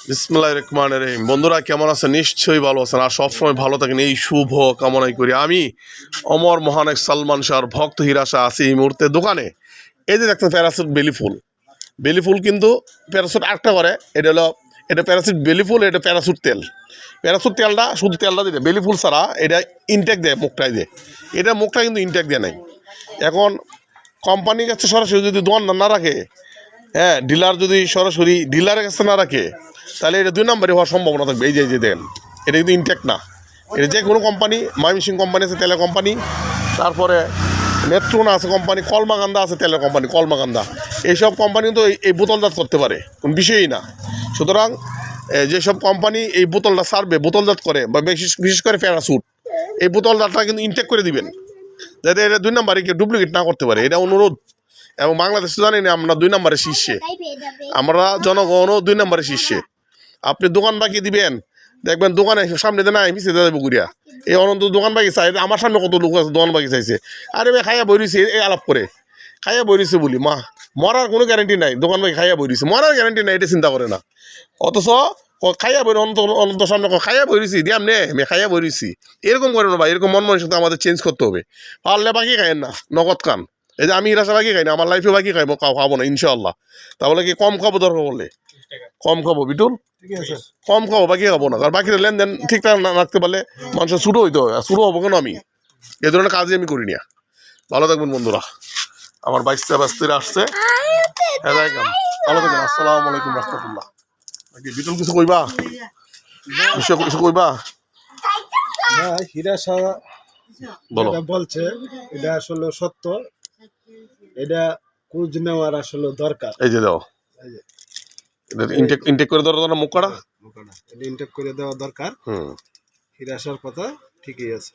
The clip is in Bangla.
বিসমিল্লাহির রহমানির রহিম। বন্ধুরা কেমন আছেন? নিশ্চয়ই ভালো আছেন আর সবসময় ভালো থাকেন এই শুভ কামনাই করি। আমি অমর মহানায়ক সালমান শাহর ভক্ত হীরা শাহ আছি এই মুহূর্তে দোকানে। এই যে দেখছেন প্যারাসুট বেলি ফুল, বেলি ফুল কিন্তু প্যারাসুট আটটা করে। এটা প্যারাসুট বেলি ফুল, এটা প্যারাসুট তেল। প্যারাসুট তেলটা শুধু তেলটা দিতে, বেলি ফুল ছাড়া এটা ইনটেক দেয়, মুখটাই দেয়। এটা মুখটা কিন্তু ইনটেক দেয় নাই। এখন কোম্পানির কাছে সরাসরি যদি দোকান না রাখে, হ্যাঁ, ডিলার যদি সরাসরি ডিলারের কাছে না রাখে, তাহলে এটা 2 নম্বরে হওয়ার সম্ভাবনা থাকবে। এই যে দেন, এটা কিন্তু ইনটেক না। এটা যে কোনো কোম্পানি, ময়মনসিংহ কোম্পানি আছে তেলের কোম্পানি, তারপরে নেত্রোনা আছে কোম্পানি, কলমাকান্দা আছে তেলের কোম্পানি, কলমাকান্দা, এইসব কোম্পানি কিন্তু এই বোতলজাত করতে পারে, কোনো বিষয়ই না। সুতরাং যেসব কোম্পানি এই বোতলটা সারবে, বোতলজাত করে, বা বিশেষ করে প্যারাসুট, এই বোতলজাতটা কিন্তু ইনটেক করে দিবেন, যাতে এটা 2 নম্বরে কেউ ডুপ্লিকেট না করতে পারে। এটা অনুরোধ। এবং বাংলাদেশে জানি না আমরা 2 নম্বরের শীর্ষে, আমরা জনগণও 2 নম্বরের শীর্ষে। আপনি দোকান বাকি দিবেন, দেখবেন দোকানে সামনে দেয় না পিছিয়ে দেবে ঘুরিয়া। এই অনন্ত দোকান বাকি চাই, আমার সামনে কত লোক আছে দোকান বাকি চাইছে, আরে ভাই খাইয়া বইছে, এই আলাপ করে খাইয়া বইছে বলি মা, মরার কোনো গ্যারান্টি নাই। দোকান বাকি খাইয়া বইছে, মরার গ্যারান্টি নাই, এটা চিন্তা করে না। অথচ খাইয়া বই অনন্ত সামনে খাইয়া বইছি দিয়াম নে খাইয়া বইছি, এরকম করে না ভাই। এরকম মন মানসিকতা আমাদের চেঞ্জ করতে হবে। পারলে বাকি খাইয়েন না, নগদ খান। এই যে আমি হিরাসা বাকি খাই না, আমার লাইফে বাকি খাবো না ইনশাআল্লাহ। তাহলে কি কম খাবো, দরকার বললে কম খাবো বিটুল, কম খাবো, বাকি খাবো না। কারণ বাকিটা লেনদেন ঠিকঠাক না রাখতে পারলে মানুষের শুরু হইতে হবে। শুরু হবো কেন? আমি এই ধরনের কাজই আমি করি না। ভালো থাকবেন বন্ধুরা, আমার বাইস্তিরা আসছে। হ্যাঁ, ভালো থাকবেন। আসসালামু আলাইকুম রহমতুল্লাহ। বিটুল কিছু কইবা, কিছু কইবা? হীরা শাহ বলো। বলছে এটা আসলে সত্য, এটা খোঁজ নেওয়ার আসলে দরকার। এই যে দাও, ইনটেক করে দেওয়ার মুখ কাটা, এটা ইনটেক করে দেওয়া দরকার। হুম। হীরা শাহর কথা ঠিকই আছে।